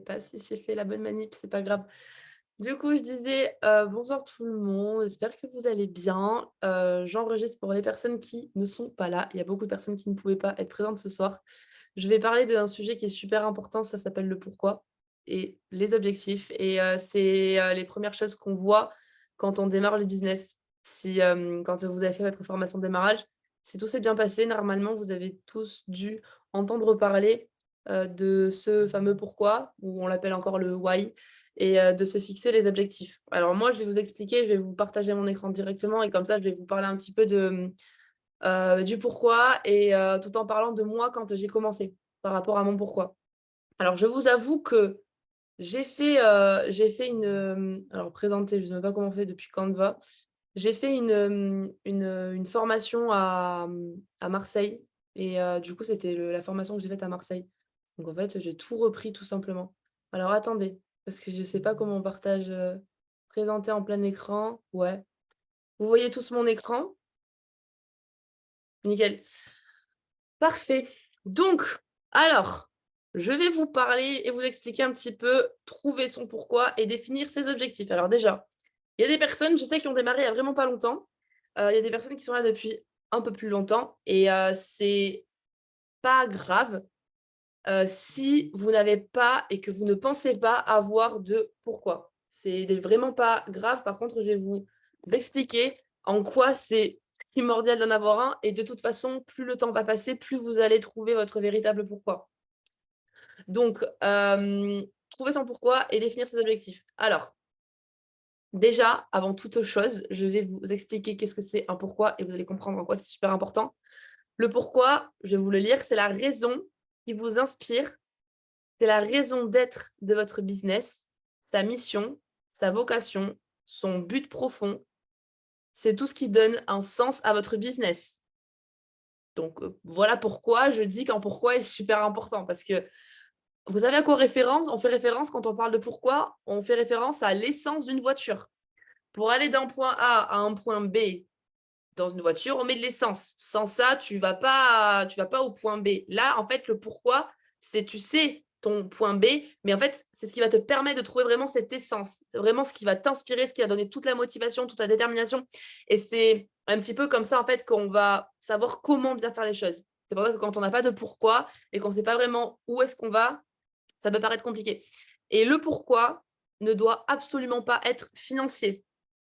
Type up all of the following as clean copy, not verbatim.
pas si j'ai fait la bonne manip, c'est pas grave. Du coup, je disais, bonsoir tout le monde, j'espère que vous allez bien. J'enregistre pour les personnes qui ne sont pas là. Il y a beaucoup de personnes qui ne pouvaient pas être présentes ce soir. Je vais parler d'un sujet qui est super important, ça s'appelle le pourquoi et les objectifs et c'est, les premières choses qu'on voit quand on démarre le business. Si, quand vous avez fait votre formation de démarrage, si tout s'est bien passé, normalement, vous avez tous dû entendre parler, de ce fameux pourquoi, ou on l'appelle encore le why et de se fixer les objectifs. Alors moi, je vais vous expliquer, je vais vous partager mon écran directement et comme ça, je vais vous parler un petit peu de, du pourquoi et tout en parlant de moi quand j'ai commencé, par rapport à mon pourquoi. Alors je vous avoue que j'ai fait une, alors présenter, je ne sais même pas comment on fait depuis Canva. J'ai fait une formation à Marseille et du coup, c'était le la formation que j'ai faite à Marseille. Donc en fait, j'ai tout repris tout simplement. Alors attendez, parce que je ne sais pas comment on partage, présenter en plein écran. Ouais. Vous voyez tous mon écran? Nickel. Parfait. Donc, alors, je vais vous parler et vous expliquer un petit peu, trouver son pourquoi et définir ses objectifs. Alors déjà, il y a des personnes, je sais, qui ont démarré il y a vraiment pas longtemps. Il y a des personnes qui sont là depuis un peu plus longtemps et c'est pas grave, si vous n'avez pas et que vous ne pensez pas avoir de pourquoi. Vraiment pas grave. Par contre, je vais vous expliquer en quoi c'est primordial d'en avoir un et de toute façon, plus le temps va passer, plus vous allez trouver votre véritable pourquoi. Donc, trouver son pourquoi et définir ses objectifs. Alors, déjà, avant toute chose, je vais vous expliquer qu'est-ce que c'est un pourquoi et vous allez comprendre en quoi c'est super important. Le pourquoi, je vais vous le lire, c'est la raison qui vous inspire, c'est la raison d'être de votre business, sa mission, sa vocation, son but profond. C'est tout ce qui donne un sens à votre business. Donc, voilà pourquoi je dis qu'un pourquoi est super important parce que vous savez à quoi référence on fait référence quand on parle de pourquoi? On fait référence à l'essence d'une voiture. Pour aller d'un point A à un point B dans une voiture, on met de l'essence. Sans ça, tu vas pas au point B. Là, en fait, le pourquoi, c'est tu sais ton point B, mais en fait, c'est ce qui va te permettre de trouver vraiment cette essence. C'est vraiment ce qui va t'inspirer, ce qui va donner toute la motivation, toute la détermination. Et c'est un petit peu comme ça, en fait, qu'on va savoir comment bien faire les choses. C'est pour ça que quand on n'a pas de pourquoi et qu'on ne sait pas vraiment où est-ce qu'on va, ça peut paraître compliqué. Et le pourquoi ne doit absolument pas être financier.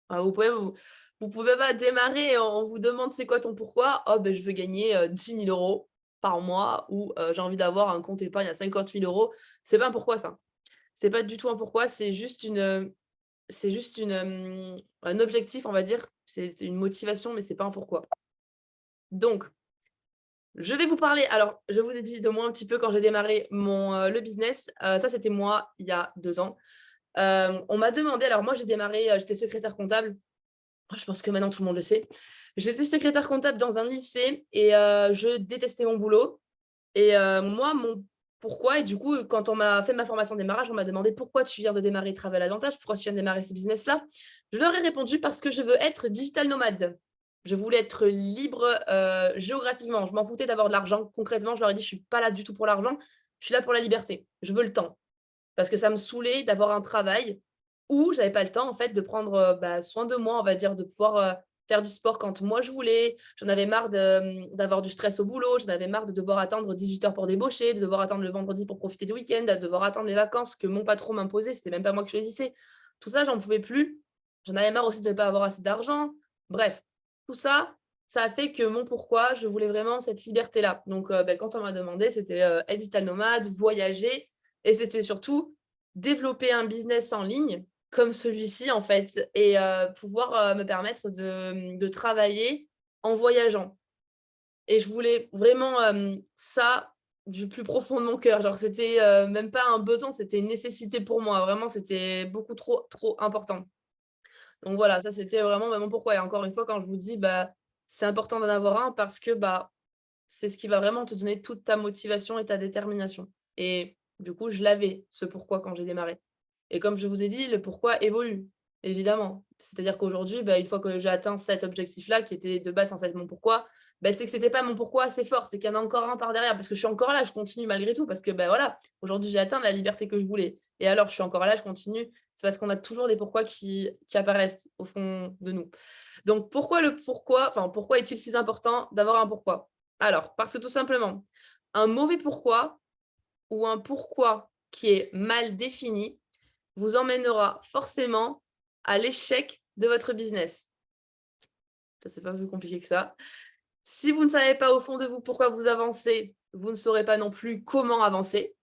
Vous pouvez pas démarrer et on vous demande: «C'est quoi ton pourquoi?» «Oh ben je veux gagner, 10 000 € par mois» ou «J'ai envie d'avoir un compte épargne à 50 000 €». C'est pas un pourquoi ça. C'est pas du tout un pourquoi, c'est juste un objectif, on va dire. C'est une motivation, mais c'est pas un pourquoi. Donc, je vais vous parler alors, je vous ai dit de moi un petit peu quand j'ai démarré le business. Ça, c'était moi il y a 2 ans. On m'a demandé alors moi j'ai démarré, j'étais secrétaire comptable. Je pense que maintenant tout le monde le sait. J'étais secrétaire comptable dans un lycée et je détestais mon boulot et moi mon pourquoi et du coup, quand on m'a fait ma formation de démarrage, on m'a demandé: «Pourquoi tu viens de démarrer Travel Advantage? Pourquoi tu viens de démarrer ce business-là?» Je leur ai répondu: «Parce que je veux être digital nomade». Je voulais être libre, géographiquement. Je m'en foutais d'avoir de l'argent. Concrètement, je leur ai dit: «Je suis pas là du tout pour l'argent, je suis là pour la liberté. Je veux le temps». Parce que ça me saoulait d'avoir un travail où j'avais pas le temps en fait de prendre, soin de moi, on va dire, de pouvoir, faire du sport quand moi je voulais. J'en avais marre d'avoir du stress au boulot, j'en avais marre de devoir attendre 18 h pour débaucher, de devoir attendre le vendredi pour profiter du week-end, de devoir attendre les vacances que mon patron m'imposait, c'était même pas moi qui choisissais. Tout ça, j'en pouvais plus. J'en avais marre aussi de ne pas avoir assez d'argent. Bref, tout ça, ça a fait que mon pourquoi, je voulais vraiment cette liberté-là. Donc, quand on m'a demandé, c'était, être digital nomade, voyager et c'était surtout développer un business en ligne comme celui-ci, en fait et pouvoir, me permettre de travailler en voyageant et je voulais vraiment, ça du plus profond de mon cœur. Genre c'était, même pas un besoin, c'était une nécessité pour moi. Vraiment, c'était beaucoup trop, trop important. Donc voilà, ça c'était vraiment, mon pourquoi et encore une fois, quand je vous dis, c'est important d'en avoir un parce que, c'est ce qui va vraiment te donner toute ta motivation et ta détermination et du coup, je l'avais, ce pourquoi quand j'ai démarré et comme je vous ai dit, le pourquoi évolue. évidemment. C'est-à-dire qu'aujourd'hui, une fois que j'ai atteint cet objectif-là, qui était de base censé être mon pourquoi, c'est que c'était pas mon pourquoi assez fort, c'est qu'il y en a encore un par derrière, parce que je suis encore là, je continue malgré tout, parce que voilà, aujourd'hui j'ai atteint la liberté que je voulais. Et alors, je suis encore là, je continue. C'est parce qu'on a toujours des pourquoi qui apparaissent au fond de nous. Donc, pourquoi est-il si important d'avoir un pourquoi? Alors, parce que tout simplement, un mauvais pourquoi ou un pourquoi qui est mal défini vous emmènera forcément à l'échec de votre business. Ça, c'est pas plus compliqué que ça. Si vous ne savez pas au fond de vous pourquoi vous avancez, vous ne saurez pas non plus comment avancer.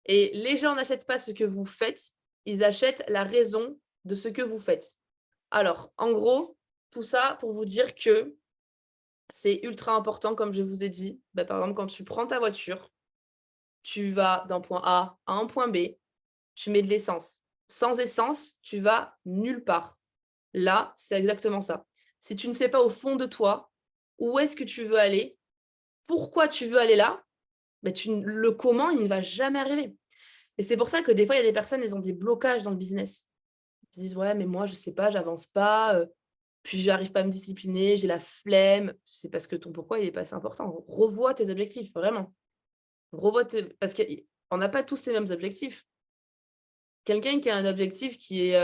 Et les gens n'achètent pas ce que vous faites, ils achètent la raison de ce que vous faites. Alors, en gros, tout ça pour vous dire que c'est ultra important, comme je vous ai dit. Par exemple, quand tu prends ta voiture, tu vas d'un point A à un point B, tu mets de l'essence. Sans essence, tu vas nulle part. Là, c'est exactement ça. Si tu ne sais pas au fond de toi où est-ce que tu veux aller, pourquoi tu veux aller là, le comment, il ne va jamais arriver. Et c'est pour ça que des fois, il y a des personnes, elles ont des blocages dans le business. Ils se disent: «Ouais, mais moi, je sais pas, j'avance pas, puis j'arrive pas à me discipliner, j'ai la flemme». C'est parce que ton pourquoi, il est pas assez important. Revois tes objectifs, vraiment. Revois tes parce qu'on n'a pas tous les mêmes objectifs. Quelqu'un qui a un objectif qui est,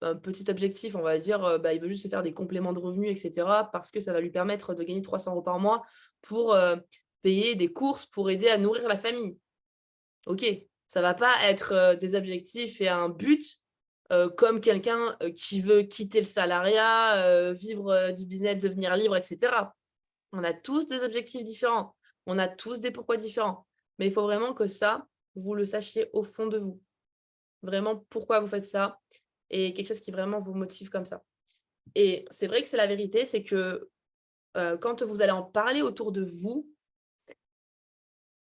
un petit objectif, on va dire, il veut juste se faire des compléments de revenus et cetera, parce que ça va lui permettre de gagner 300 € par mois pour, payer des courses, pour aider à nourrir la famille. OK, ça va pas être, des objectifs et un but, comme quelqu'un, qui veut quitter le salariat, vivre, du business, devenir libre et cetera. On a tous des objectifs différents. On a tous des pourquoi différents. Mais il faut vraiment que ça, vous le sachiez au fond de vous. Vraiment pourquoi vous faites ça et quelque chose qui vraiment vous motive comme ça. Et c'est vrai que c'est la vérité, c'est que, quand vous allez en parler autour de vous,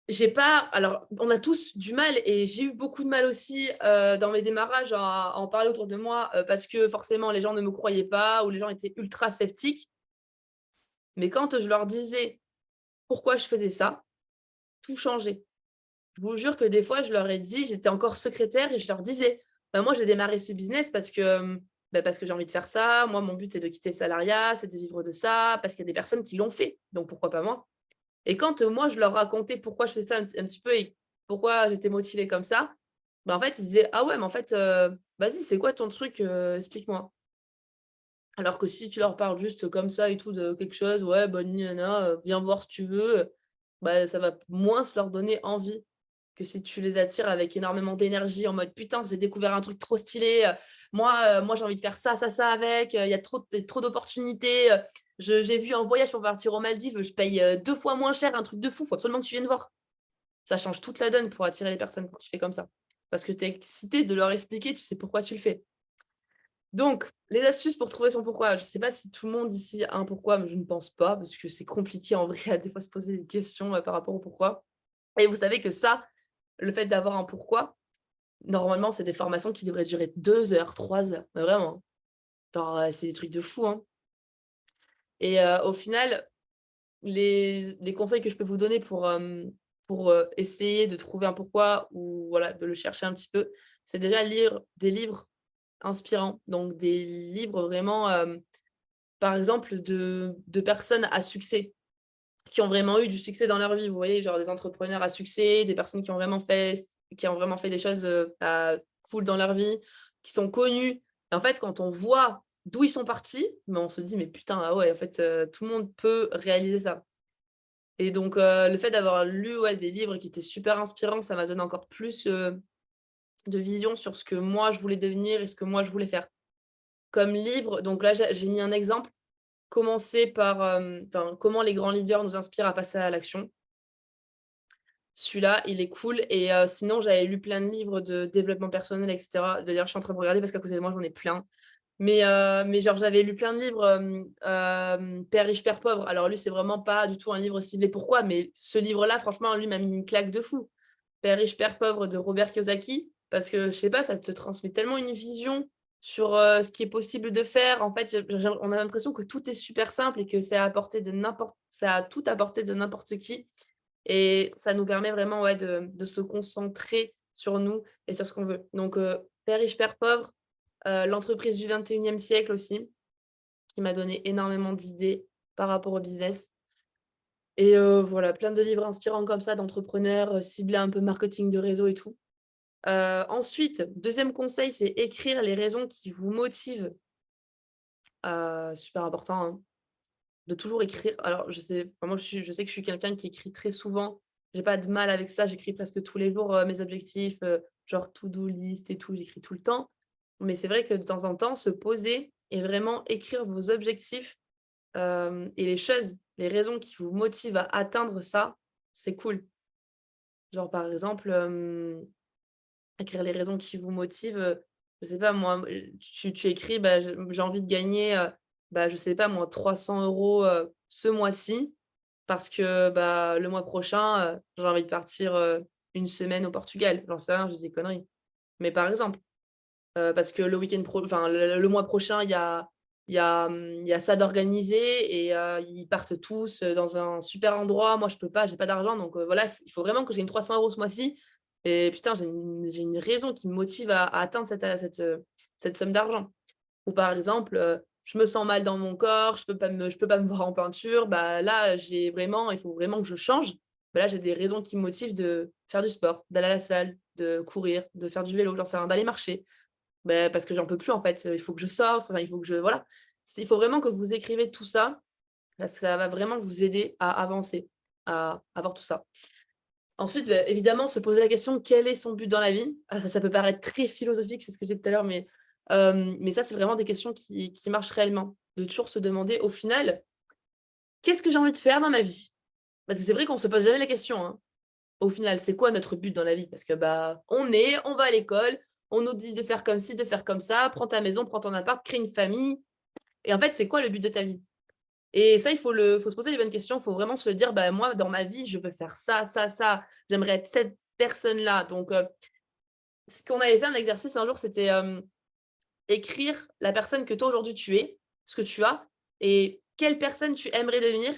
j'ai pas alors on a tous du mal et j'ai eu beaucoup de mal aussi, dans mes démarrages à en parler autour de moi, parce que forcément les gens ne me croyaient pas ou les gens étaient ultra sceptiques. Mais quand je leur disais pourquoi je faisais ça, tout changeait. Je vous jure que des fois, je leur ai dit j'étais encore secrétaire et je leur disais: moi, j'ai démarré ce business parce que j'ai envie de faire ça. Moi, mon but, c'est de quitter le salariat, c'est de vivre de ça, parce qu'il y a des personnes qui l'ont fait, donc pourquoi pas moi?» Et quand, moi, je leur racontais pourquoi je faisais ça un petit peu et pourquoi j'étais motivée comme ça, en fait, ils disaient: «Ah ouais, mais en fait, vas-y, c'est quoi ton truc, explique-moi». Alors que si tu leur parles juste comme ça et tout de quelque chose, ouais, ni viens voir si tu veux, ça va moins se leur donner envie que si tu les attires avec énormément d'énergie en mode: «Putain, j'ai découvert un truc trop stylé, moi j'ai envie de faire ça, ça, ça avec, il y a trop d'opportunités, j'ai vu un voyage pour partir aux Maldives, je paye, 2 fois moins cher, un truc de fou, faut absolument que tu viennes voir». Ça change toute la donne pour attirer les personnes quand tu fais comme ça. Parce que tu es excité de leur expliquer, tu sais pourquoi tu le fais. Donc, les astuces pour trouver son pourquoi. Je ne sais pas si tout le monde ici a un pourquoi, mais je ne pense pas, parce que c'est compliqué en vrai à des fois se poser des questions, par rapport au pourquoi. Et vous savez que ça, le fait d'avoir un pourquoi, normalement, c'est des formations qui devraient durer 2 heures, 3 heures, mais vraiment. Genre, c'est des trucs de fou, hein. Et au final, les conseils que je peux vous donner pour, essayer de trouver un pourquoi ou voilà, de le chercher un petit peu, c'est déjà lire des livres inspirants. Donc des livres vraiment, par exemple de personnes à succès, qui ont vraiment eu du succès dans leur vie, vous voyez? Genre des entrepreneurs à succès, des personnes qui ont vraiment fait des choses, cool dans leur vie, qui sont connus. Et en fait, quand on voit d'où ils sont partis, on se dit: «Mais putain, ah ouais, en fait, tout le monde peut réaliser ça». Et donc le fait d'avoir lu, ouais, des livres qui étaient super inspirants, ça m'a donné encore plus, de vision sur ce que moi je voulais devenir et ce que moi je voulais faire. Comme livre, donc là j'ai mis un exemple. Commencer par, comment les grands leaders nous inspirent à passer à l'action. Celui-là, il est cool et sinon j'avais lu plein de livres de développement personnel et cetera. D'ailleurs, je suis en train de regarder parce qu'à côté de moi, j'en ai plein. Mais genre j'avais lu plein de livres, Père riche, père pauvre. Alors lui, c'est vraiment pas du tout un livre ciblé pourquoi, mais ce livre-là, franchement, lui m'a mis une claque de fou. Père riche, père pauvre de Robert Kiyosaki, parce que je sais pas, ça te transmet tellement une vision sur, ce qui est possible de faire. En fait, on a l'impression que tout est super simple et que c'est à tout à portée de n'importe qui et ça nous permet vraiment, ouais, de se concentrer sur nous et sur ce qu'on veut. Donc, Père riche, père pauvre, L'entreprise du 21e siècle aussi, qui m'a donné énormément d'idées par rapport au business. Et voilà, plein de livres inspirants comme ça d'entrepreneurs, ciblés un peu marketing de réseau et tout. Ensuite, 2e conseil, c'est écrire les raisons qui vous motivent. Super important, hein, de toujours écrire. Alors moi je sais que je suis quelqu'un qui écrit très souvent. J'ai pas de mal avec ça, j'écris presque tous les jours, mes objectifs, genre to-do list et tout, j'écris tout le temps. Mais c'est vrai que de temps en temps, se poser et vraiment écrire vos objectifs, et les choses, les raisons qui vous motivent à atteindre ça, c'est cool. Genre par exemple, écrire les raisons qui vous motivent, je sais pas moi, tu écris: «Bah, j'ai envie de gagner, bah, je sais pas moi 300 € ce mois-ci parce que, bah, le mois prochain, j'ai envie de partir, 1 semaine au Portugal». J'en sais rien, je dis des conneries. Mais par exemple, parce que le week-end enfin le mois prochain, il y a ça d'organisé et ils partent tous, dans un super endroit. Moi, je peux pas, j'ai pas d'argent donc voilà, il faut vraiment que je gagne 300 € ce mois-ci et putain, j'ai une raison qui me motive à atteindre cette somme d'argent. Ou par exemple, je me sens mal dans mon corps, je peux pas me voir en peinture, bah, là, il faut vraiment que je change. Bah, là, j'ai des raisons qui me motivent de faire du sport, d'aller à la salle, de courir, de faire du vélo, j'en sais rien, d'aller marcher. Beh, parce que j'en peux plus en fait, il faut que je sorte, enfin il faut que je voilà. Il faut vraiment que vous écrivez tout ça, parce que ça va vraiment vous aider à avancer, à avoir tout ça. Ensuite, évidemment, se poser la question: «Quel est son but dans la vie?» Ça peut paraître très philosophique, c'est ce que j'ai dit tout à l'heure, mais ça, c'est vraiment des questions qui marchent réellement. De toujours se demander au final: «Qu'est-ce que j'ai envie de faire dans ma vie?» Parce que c'est vrai qu'on se pose jamais la question, hein. Au final, c'est quoi notre but dans la vie? Parce que, bah, on va à l'école, on nous dit de faire comme ci, de faire comme ça, prends ta maison, prends ton appart, crée une famille et en fait, c'est quoi le but de ta vie? Et ça, faut se poser les bonnes questions, il faut vraiment se dire: «Bah, moi, dans ma vie, je veux faire ça, ça, ça, j'aimerais être cette personne-là». Donc ce qu'on avait fait un exercice un jour, c'était, écrire la personne que toi, aujourd'hui, tu es, ce que tu as et quelle personne tu aimerais devenir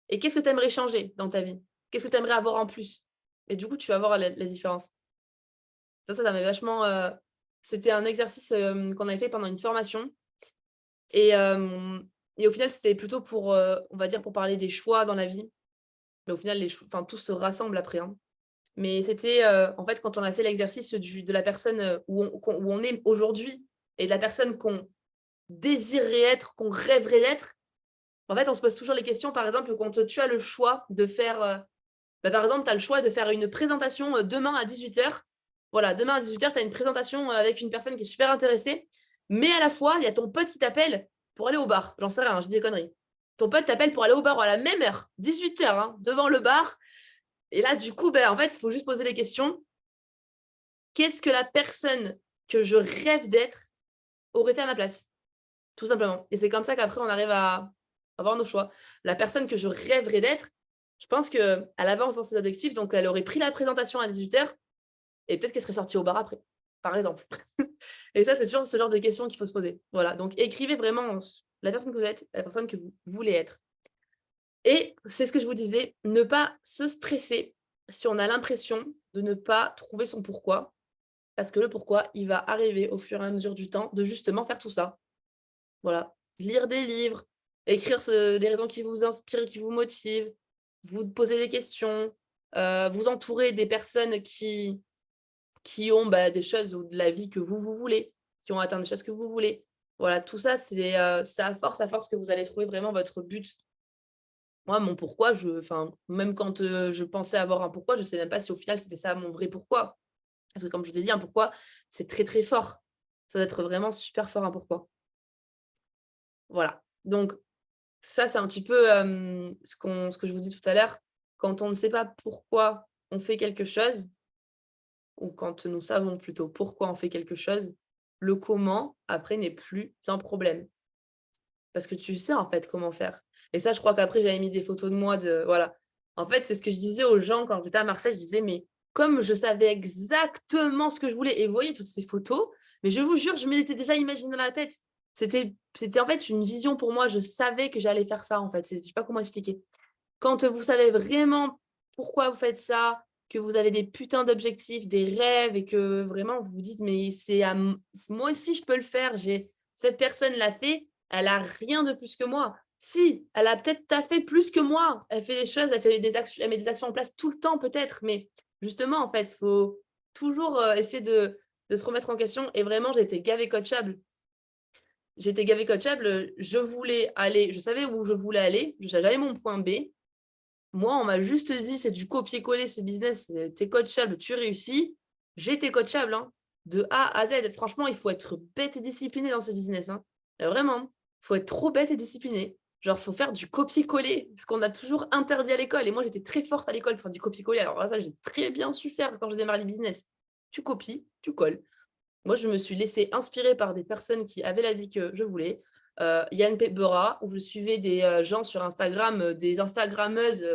et qu'est-ce que tu aimerais changer dans ta vie? Qu'est-ce que tu aimerais avoir en plus? Et du coup, tu vas voir la différence. Ça m'avait vachement, c'était un exercice, qu'on avait fait pendant une formation et et au final, c'était plutôt pour, on va dire, pour parler des choix dans la vie. Mais au final, les ch enfin, tout se rassemble après, hein. Mais c'était, en fait, quand on a fait l'exercice de la personne, où on est aujourd'hui et de la personne qu'on désirerait être, qu'on rêverait d'être, en fait, on se pose toujours les questions, par exemple, quand tu as le choix de faire, bah, par exemple, tu as le choix de faire une présentation, demain à 18h. Voilà, demain à 18h, tu as une présentation, avec une personne qui est super intéressée, mais à la fois, il y a ton pote qui t'appelle pour aller au bar. J'en sais rien, je dis des conneries. Ton pote t'appelle pour aller au bar à la même heure, 18h, hein, devant le bar et là, du coup, ben, en fait, il faut juste poser les questions. Qu'est-ce que la personne que je rêve d'être aurait fait à ma place? Tout simplement et c'est comme ça qu'après on arrive à avoir nos choix. La personne que je rêverais d'être, je pense qu'elle avance dans ses objectifs, donc elle aurait pris la présentation à 18h et peut-être qu'elle serait sortie au bar après, par exemple. Et ça, c'est toujours ce genre de questions qu'il faut se poser. Voilà, donc écrivez vraiment la personne que vous êtes, la personne que vous voulez être. Et c'est ce que je vous disais, ne pas se stresser si on a l'impression de ne pas trouver son pourquoi, parce que le pourquoi, il va arriver au fur et à mesure du temps de justement faire tout ça. Voilà, lire des livres, écrire des raisons qui vous inspirent, qui vous motivent, vous poser des questions, vous entourer des personnes qui ont, bah, des choses ou de la vie que vous voulez, qui ont atteint des choses que vous voulez. Voilà, tout ça, c'est à force que vous allez trouver vraiment votre but. Moi, mon pourquoi, enfin, même quand, je pensais avoir un pourquoi, je sais même pas si au final c'était ça mon vrai pourquoi. Parce que comme je vous ai dit, un pourquoi, c'est très, très fort. Ça doit être vraiment super fort un pourquoi. Voilà. Donc ça, c'est un petit peu, ce que je vous dis tout à l'heure. Quand on ne sait pas pourquoi on fait quelque chose, ou quand nous savons plutôt pourquoi on fait quelque chose, le comment, après, n'est plus un problème. Parce que tu sais, en fait, comment faire. Et ça, je crois qu'après, j'avais mis des photos de moi de voilà. En fait, c'est ce que je disais aux gens quand j'étais à Marseille, je disais: «Mais comme je savais exactement ce que je voulais» et vous voyez toutes ces photos, mais je vous jure, je me l'étais déjà imaginé dans la tête. C'était en fait une vision pour moi, je savais que j'allais faire ça, en fait. Je sais pas comment expliquer. Quand, vous savez vraiment pourquoi vous faites ça, que vous avez des putains d'objectifs, des rêves et que vraiment vous vous dites: «Mais c'est à m moi aussi je peux le faire, cette personne l'a fait, elle a rien de plus que moi». Si, elle a peut-être taffé plus que moi, elle fait des choses, elle met des actions en place tout le temps peut-être, mais justement en fait, il faut toujours, essayer de se remettre en question et vraiment j'ai été gavée coachable. J'étais gavée coachable, je savais où je voulais aller, j'avais mon point B. Moi, on m'a juste dit: «C'est du copier-coller ce business, tu es coachable, tu réussis». J'étais coachable, hein, de A à Z. Franchement, il faut être bête et discipliné dans ce business, hein. Vraiment, il faut être trop bête et discipliné. Genre, faut faire du copier-coller, ce qu'on a toujours interdit à l'école et moi, j'étais très forte à l'école pour faire du copier-coller. Alors là, ça, j'ai très bien su faire quand j'ai démarré les business. Tu copies, tu colles. Moi, je me suis laissée inspirer par des personnes qui avaient la vie que je voulais. Yann Pebora, où je suivais des, gens sur Instagram, des instagrammeuses,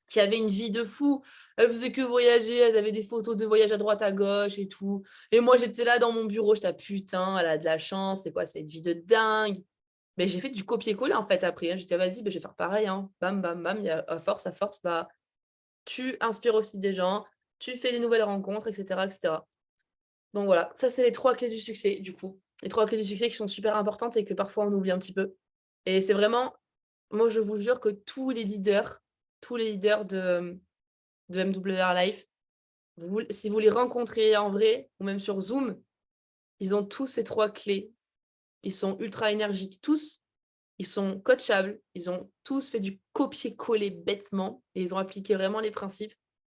qui avaient une vie de fou. Elles faisaient que voyager, elles avaient des photos de voyage à droite à gauche et tout. Et moi, j'étais là dans mon bureau, j'étais là: «Putain, elle a de la chance, c'est quoi cette vie de dingue?» Mais j'ai fait du copier-coller, en fait, après, hein. J'étais: «Vas-y, je vais faire pareil, hein». Bam, bam, bam, et à force, bah, tu inspires aussi des gens, tu fais des nouvelles rencontres et cetera et cetera. Donc voilà, ça, c'est les 3 clés du succès, du coup. Les 3 clés du succès qui sont super importantes et que parfois on oublie un petit peu. Et c'est vraiment moi, je vous jure que tous les leaders de MWR Life, si vous les rencontrez en vrai ou même sur Zoom, ils ont tous ces 3 clés. Ils sont ultra énergiques tous, ils sont coachables, ils ont tous fait du copier-coller bêtement et ils ont appliqué vraiment les principes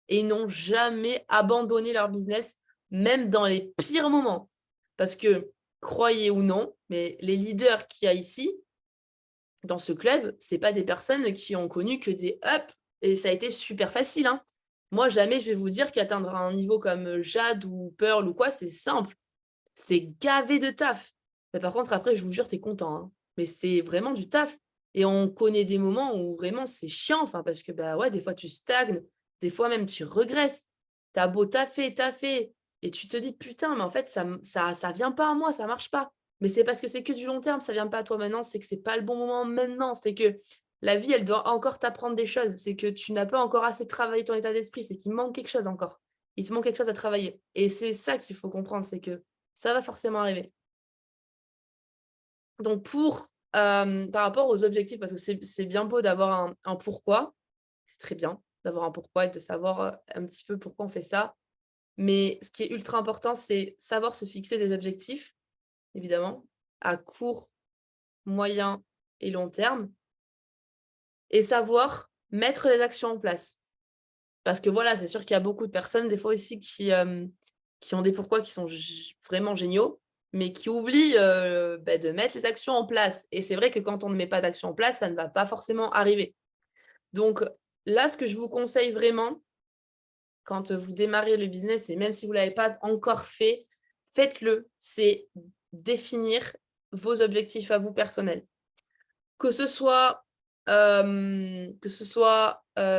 et ils n'ont jamais abandonné leur business, même dans les pires moments. Parce que, croyez ou non, mais les leaders qu'il y a ici, dans ce club, c'est pas des personnes qui ont connu que des ups et ça a été super facile, hein. Moi, jamais je vais vous dire qu'atteindre un niveau comme, Jade ou Pearl ou quoi, c'est simple. C'est gavé de taf. Mais par contre, après, je vous jure, tu es content, hein. Mais c'est vraiment du taf et on connaît des moments où vraiment c'est chiant, enfin, parce que, bah, ouais, des fois tu stagnes, des fois même tu regresses. Tu as beau taffer et tu te dis: «Putain, mais en fait, ça vient pas à moi, ça marche pas». Mais c'est parce que c'est que du long terme, ça vient pas à toi maintenant, c'est que c'est pas le bon moment maintenant, c'est que la vie, elle doit encore t'apprendre des choses, c'est que tu n'as pas encore assez travaillé ton état d'esprit, c'est qu'il manque quelque chose encore. Il te manque quelque chose à travailler et c'est ça qu'il faut comprendre, c'est que ça va forcément arriver. Donc par rapport aux objectifs, parce que c'est bien beau d'avoir un pourquoi, c'est très bien d'avoir un pourquoi et de savoir, un petit peu pourquoi on fait ça. Mais ce qui est ultra important, c'est savoir se fixer des objectifs, évidemment, à court, moyen et long terme et savoir mettre les actions en place. Parce que voilà, c'est sûr qu'il y a beaucoup de personnes, des fois aussi, qui ont des pourquoi qui sont vraiment géniaux, mais qui oublient de mettre les actions en place. Et c'est vrai que quand on ne met pas d'action en place, ça ne va pas forcément arriver. Donc là, ce que je vous conseille vraiment, quand vous démarrez le business, et même si vous ne l'avez pas encore fait, faites-le, c'est définir vos objectifs à vous personnels. Que ce soit,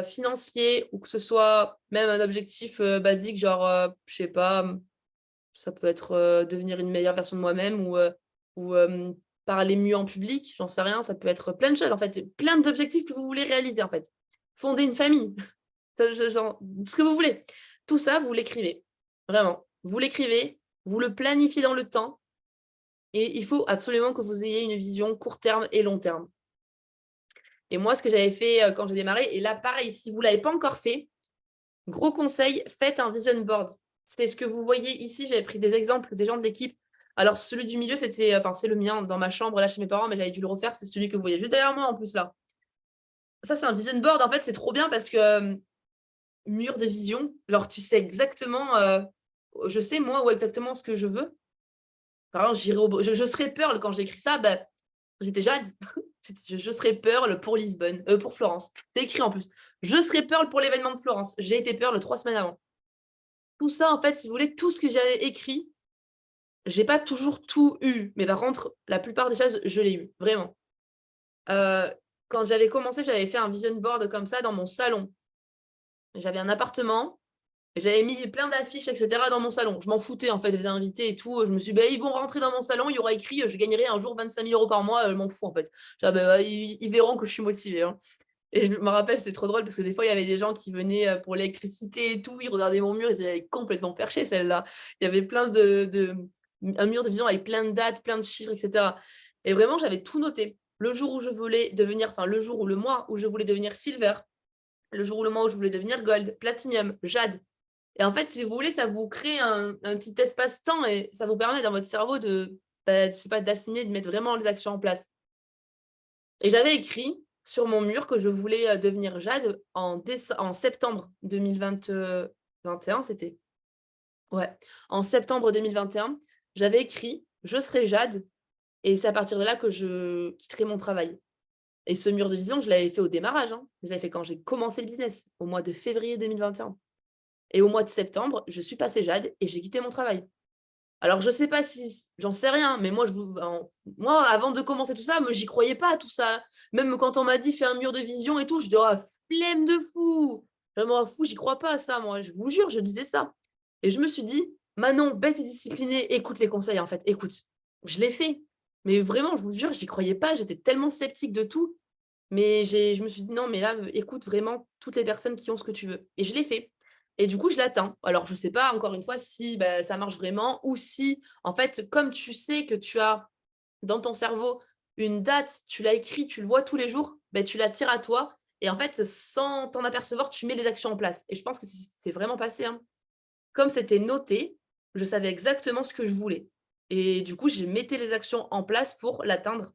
financier ou que ce soit même un objectif, basique genre, je sais pas, ça peut être, devenir une meilleure version de moi-même ou parler mieux en public, j'en sais rien, ça peut être plein de choses en fait, plein d'objectifs que vous voulez réaliser en fait. Fonder une famille, ça genre ce que vous voulez. Tout ça, vous l'écrivez, vraiment. Vous l'écrivez, vous le planifiez dans le temps et il faut absolument que vous ayez une vision court terme et long terme. Et moi, ce que j'avais fait, quand j'ai démarré et là, pareil, si vous ne l'avez pas encore fait, gros conseil, faites un vision board. C'est ce que vous voyez ici, j'avais pris des exemples des gens de l'équipe. Alors celui du milieu, c'était, enfin, c'est le mien dans ma chambre, là, chez mes parents, mais j'avais dû le refaire, c'est celui que vous voyez juste derrière moi, en plus, là. Ça, c'est un vision board, en fait, c'est trop bien parce que, mur de vision, genre, tu sais exactement, je sais, moi, où exactement ce que je veux. Par exemple, je serais Pearl quand j'écris ça, bah, j'étais Jade. Je serai Pearl pour Lisbonne, pour Florence. C'est écrit en plus. Je serai Pearl pour l'événement de Florence. J'ai été Pearl 3 semaines avant. Tout ça, en fait, si vous voulez, tout ce que j'avais écrit, j'ai pas toujours tout eu. Mais par contre, la plupart des choses, je l'ai eu, vraiment. Heu, Quand j'avais commencé, j'avais fait un vision board comme ça dans mon salon. J'avais un appartement, j'avais mis plein d'affiches et cetera dans mon salon. Je m'en foutais en fait des invités et tout, je me suis dit: «Beh, ils vont rentrer dans mon salon, il y aura écrit, je gagnerai un jour 25 000 € par mois, je m'en fous en fait». Je dis: «Ah bah, ils verront que je suis motivée, hein». Et je me rappelle, c'est trop drôle parce que des fois, il y avait des gens qui venaient pour l'électricité et tout. Ils regardaient mon mur, ils étaient complètement perchés, celle-là. Il y avait plein un mur de vision avec plein de dates, plein de chiffres, etc. Et vraiment, j'avais tout noté. Le jour où je voulais devenir, enfin, le jour ou le mois où je voulais devenir silver, le jour ou le mois où je voulais devenir gold, platinum, jade. Et en fait, si vous voulez, ça vous crée un petit espace-temps et ça vous permet dans votre cerveau je sais pas, d'assimiler, de mettre vraiment les actions en place. Et j'avais écrit sur mon mur que je voulais devenir Jade en septembre 2021, c'était. Ouais, en septembre 2021, j'avais écrit je serai Jade et c'est à partir de là que je quitterai mon travail. Et ce mur de vision, je l'avais fait au démarrage. Hein. Je l'avais fait quand j'ai commencé le business, au mois de février 2021. Et au mois de septembre, je suis passée Jade et j'ai quitté mon travail. Alors, je sais pas si, j'en sais rien, mais moi, avant de commencer tout ça, moi, j'y croyais pas à tout ça. Même quand on m'a dit fais un mur de vision et tout, je dis oh, flemme de fou. Je m'en fous, j'y crois pas à ça, moi. Je vous jure, je disais ça. Et je me suis dit, Manon, bête et disciplinée, écoute les conseils, en fait, écoute. Je l'ai fait. Mais vraiment, je vous jure, j'y croyais pas. J'étais tellement sceptique de tout. Mais je me suis dit, non, mais là, écoute vraiment toutes les personnes qui ont ce que tu veux. Et je l'ai fait. Et du coup, je l'atteins. Alors, je ne sais pas, encore une fois, si ça marche vraiment ou si, en fait, comme tu sais que tu as dans ton cerveau une date, tu l'as écrit, tu le vois tous les jours, tu l'attires à toi. Et en fait, sans t'en apercevoir, tu mets les actions en place. Et je pense que c'est vraiment passé. Hein. Comme c'était noté, je savais exactement ce que je voulais. Et du coup, je mettais les actions en place pour l'atteindre,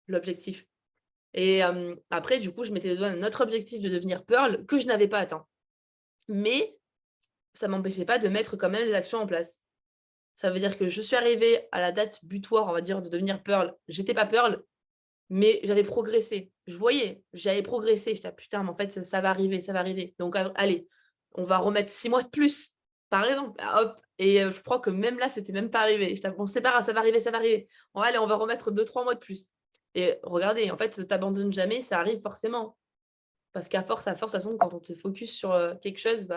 l'objectif. Et après, du coup, je m'étais donné un autre objectif de devenir Pearl que je n'avais pas atteint. Mais ça ne m'empêchait pas de mettre quand même les actions en place. Ça veut dire que je suis arrivée à la date butoir, on va dire, de devenir Pearl. J'étais pas Pearl, mais j'avais progressé. Je voyais, j'avais progressé. J'étais, putain, mais en fait, ça va arriver, ça va arriver. Donc, allez, on va remettre 6 mois de plus, par exemple. Hop. Et je crois que même là, c'était même pas arrivé. J'étais, bon, c'est pas grave, ça va arriver, ça va arriver. Bon, allez, on va remettre 2-3 mois de plus. Et regardez, en fait, t'abandonnes jamais, ça arrive forcément. Parce qu'à force, de toute façon, quand on te focus sur quelque chose,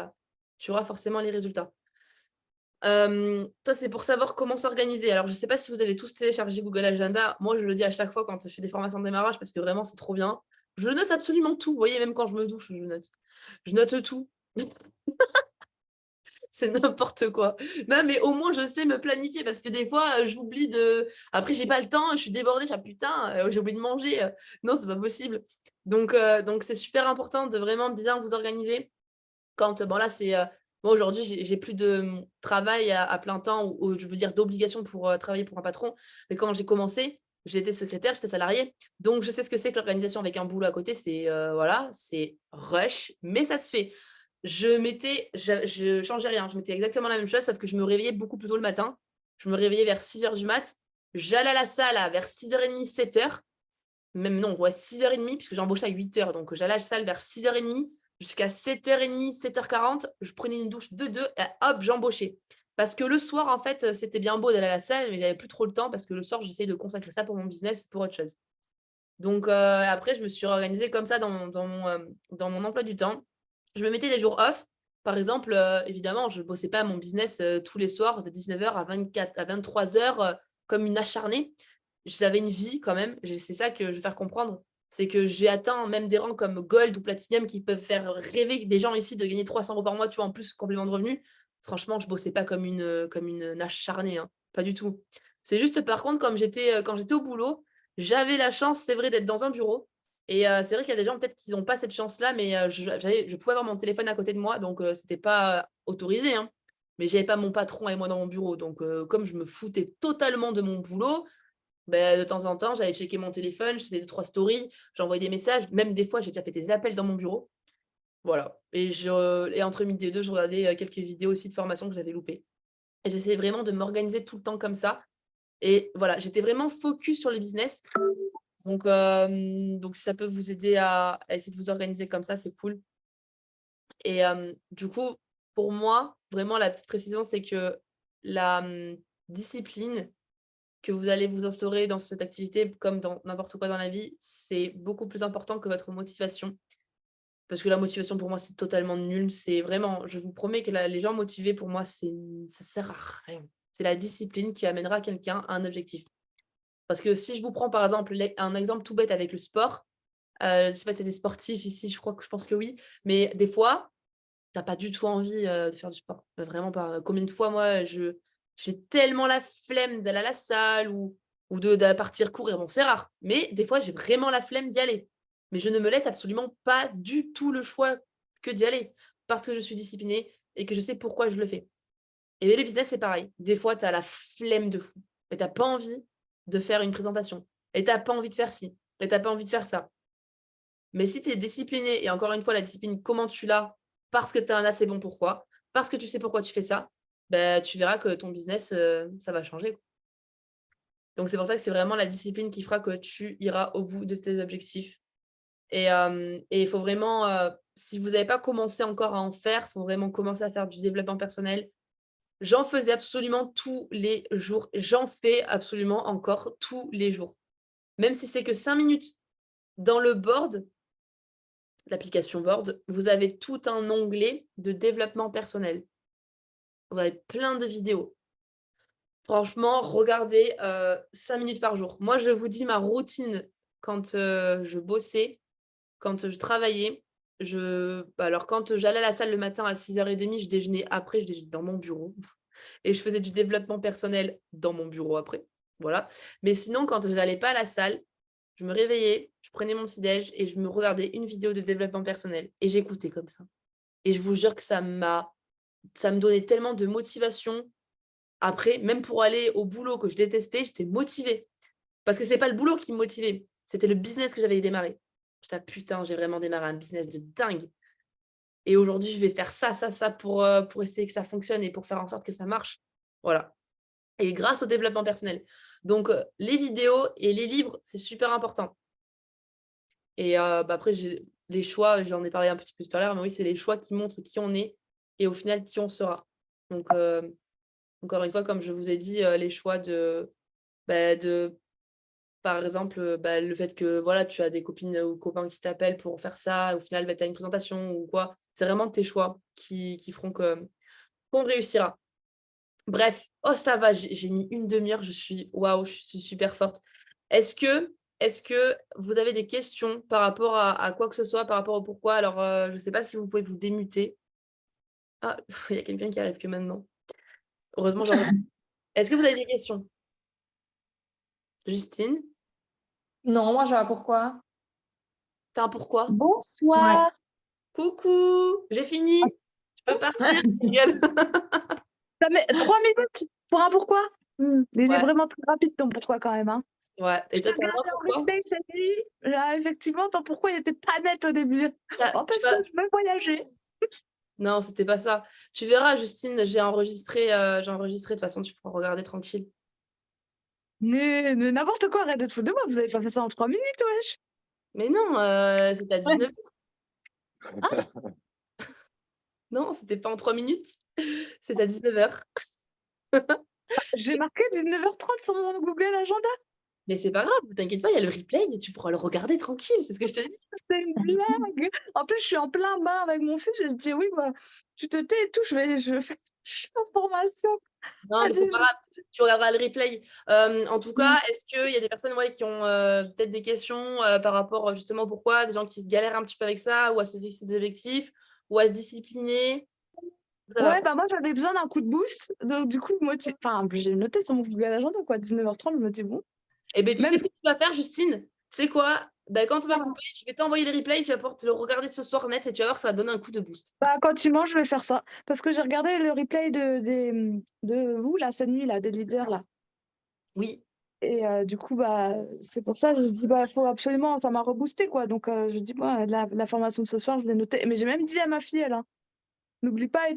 tu auras forcément les résultats. Ça, c'est pour savoir comment s'organiser. Alors, je ne sais pas si vous avez tous téléchargé Google Agenda. Moi, je le dis à chaque fois quand je fais des formations de démarrage parce que vraiment, c'est trop bien. Je note absolument tout. Vous voyez, même quand je me douche, je note. Je note tout. C'est n'importe quoi. Non, mais au moins, je sais me planifier parce que des fois, j'oublie de. Après, j'ai pas le temps, je suis débordée, je dis, ah, putain, j'ai oublié de manger. Non, c'est pas possible. Donc, c'est super important de vraiment bien vous organiser. Quand, bon, là, c'est. Moi, aujourd'hui, j'ai plus de travail à plein temps, ou je veux dire d'obligation pour travailler pour un patron. Mais quand j'ai commencé, j'étais secrétaire, j'étais salariée. Donc, je sais ce que c'est que l'organisation avec un boulot à côté. Voilà, c'est rush, mais ça se fait. Je changeais rien. Je mettais exactement la même chose, sauf que je me réveillais beaucoup plus tôt le matin. Je me réveillais vers 6h du mat. J'allais à la salle vers 6h30, 7h. Même non, ouais, 6h30, puisque j'embauchais à 8h. Donc, j'allais à la salle vers 6h30 jusqu'à 7h30, 7h40. Je prenais une douche de 2 et hop, j'embauchais. Parce que le soir, en fait, c'était bien beau d'aller à la salle, mais j'avais plus trop le temps parce que le soir, j'essayais de consacrer ça pour mon business, pour autre chose. Donc, après, je me suis organisée comme ça dans mon emploi du temps. Je me mettais des jours off. Par exemple, évidemment, je ne bossais pas à mon business tous les soirs de 19h à 23h comme une acharnée. J'avais une vie quand même. C'est ça que je veux faire comprendre. C'est que j'ai atteint même des rangs comme Gold ou Platinum qui peuvent faire rêver des gens ici de gagner 300 euros par mois, tu vois, en plus, complément de revenus. Franchement, je ne bossais pas comme une acharnée, hein. Pas du tout. C'est juste, par contre, quand j'étais au boulot, j'avais la chance, c'est vrai, d'être dans un bureau. Et c'est vrai qu'il y a des gens, peut-être, qui n'ont pas cette chance-là, mais je pouvais avoir mon téléphone à côté de moi, donc c'était pas autorisé, hein. Mais j'avais pas mon patron avec moi dans mon bureau. Donc, comme je me foutais totalement de mon boulot, de temps en temps, j'allais checker mon téléphone, je faisais 2-3 stories, j'envoyais des messages. Même des fois, j'ai déjà fait des appels dans mon bureau. Voilà. Et entre midi et deux, je regardais quelques vidéos aussi de formation que j'avais loupées. Et j'essayais vraiment de m'organiser tout le temps comme ça. Et voilà, j'étais vraiment focus sur le business. Donc si ça peut vous aider à essayer de vous organiser comme ça, c'est cool. Et du coup, pour moi, vraiment, la petite précision, c'est que la discipline que vous allez vous instaurer dans cette activité, comme dans n'importe quoi dans la vie, c'est beaucoup plus important que votre motivation. Parce que la motivation, pour moi, c'est totalement nul. C'est vraiment, je vous promets que les gens motivés, pour moi, ça sert à rien. C'est la discipline qui amènera quelqu'un à un objectif. Parce que si je vous prends par exemple un exemple tout bête avec le sport, Je sais pas si c'est des sportifs ici, je pense que oui, mais des fois, tu as pas du tout envie, de faire du sport, vraiment pas. Combien de fois moi, j'ai tellement la flemme d'aller à la salle ou de partir courir, bon c'est rare, mais des fois j'ai vraiment la flemme d'y aller. Mais je ne me laisse absolument pas du tout le choix que d'y aller, parce que je suis disciplinée et que je sais pourquoi je le fais. Et bien le business, c'est pareil. Des fois, tu as la flemme de fou et tu as pas envie de faire une présentation et tu as pas envie de faire ci et tu as pas envie de faire ça. Mais si tu es discipliné et encore une fois, la discipline, comment tu l'as? Parce que tu as un assez bon pourquoi, parce que tu sais pourquoi tu fais ça, bah, tu verras que ton business, ça va changer, quoi. Donc c'est pour ça que c'est vraiment la discipline qui fera que tu iras au bout de tes objectifs et il faut vraiment, si vous n'avez pas commencé encore à en faire, il faut vraiment commencer à faire du développement personnel. J'en faisais absolument tous les jours. J'en fais absolument encore tous les jours. Même si c'est que 5 minutes. Dans le board, l'application Board, vous avez tout un onglet de développement personnel. Vous avez plein de vidéos. Franchement, regardez 5 minutes par jour. Moi, je vous dis ma routine quand je bossais, quand je travaillais. Alors, quand j'allais à la salle le matin à 6h30, je déjeunais après, je déjeunais dans mon bureau. Et je faisais du développement personnel dans mon bureau après. Voilà. Mais sinon, quand je n'allais pas à la salle, je me réveillais, je prenais mon petit déj et je me regardais une vidéo de développement personnel et j'écoutais comme ça. Et je vous jure que ça me donnait tellement de motivation. Après, même pour aller au boulot que je détestais, j'étais motivée. Parce que c'est pas le boulot qui me motivait, c'était le business que j'avais démarré. J'étais ah, putain, j'ai vraiment démarré un business de dingue. Et aujourd'hui, je vais faire ça pour essayer que ça fonctionne et pour faire en sorte que ça marche. Voilà. Et grâce au développement personnel. Donc, les vidéos et les livres, c'est super important. Et après, les choix, j'en ai parlé un petit peu tout à l'heure, mais oui, c'est les choix qui montrent qui on est et au final qui on sera. Donc, encore une fois, comme je vous ai dit, les choix de par exemple, le fait que voilà, tu as des copines ou copains qui t'appellent pour faire ça, au final, tu as une présentation ou quoi. C'est vraiment tes choix qui feront qu'on réussira. Bref, oh ça va, j'ai mis une demi-heure, waouh, je suis super forte. Est-ce que vous avez des questions par rapport à quoi que ce soit, par rapport au pourquoi? Alors, je ne sais pas si vous pouvez vous démuter. Ah, il y a quelqu'un qui arrive que maintenant. Heureusement, Est-ce que vous avez des questions? Justine? Non, moi, je vois pourquoi. T'as un pourquoi? Ouais. Bonsoir. Coucou, j'ai fini. Je peux partir? Rigole. Ça met 3 minutes pour un pourquoi? Il est Ouais, vraiment très rapide ton pourquoi quand même, hein. ouais. Et Je t'ai toi, t'as un regardé en pourquoi? replay cette nuit. Là, effectivement, ton pourquoi il était pas net au début. T'as- Oh, tu parce que vas... je veux voyager. Non, c'était pas ça. Tu verras, Justine, j'ai enregistré de toute façon, tu pourras regarder tranquille. Mais n'importe quoi, arrête de te foutre de moi. Vous avez pas fait ça en 3 minutes, wesh. Mais non, c'était à 19h. Hein? Non, c'était pas en 3 minutes. C'est à 19h. J'ai marqué 19h30 sur mon Google Agenda. Mais c'est pas grave, t'inquiète pas, il y a le replay, tu pourras le regarder tranquille, c'est ce que je te dis. C'est une blague. En plus, je suis en plein bain avec mon fils. Je dis oui, bah, tu te tais et tout. Je fais information. Non, mais c'est pas grave, tu regarderas le replay. En tout cas, est-ce qu'il y a des personnes qui ont peut-être des questions par rapport justement pourquoi, des gens qui galèrent un petit peu avec ça, ou à se fixer des objectifs, ou à se discipliner? Ça va. Ouais, bah moi j'avais besoin d'un coup de boost. Donc du coup, enfin, j'ai noté sur mon Google Agenda quoi, 19h30, je me dis bon. Eh bien, tu sais Même ce que tu vas faire, Justine? C'est quoi? Ben, quand on va bah, couper, je vais t'envoyer le replay, tu vas pouvoir te le regarder ce soir net et tu vas voir, ça va donner un coup de boost. quand tu manges, je vais faire ça. Parce que j'ai regardé le replay de vous là, cette nuit là, des leaders là. Oui. Et du coup, bah, c'est pour ça que je dis bah faut absolument, ça m'a reboosté quoi. Donc je dis bah, la formation de ce soir, je l'ai noté. Mais j'ai même dit à ma fille, elle, hein, n'oublie pas et tout.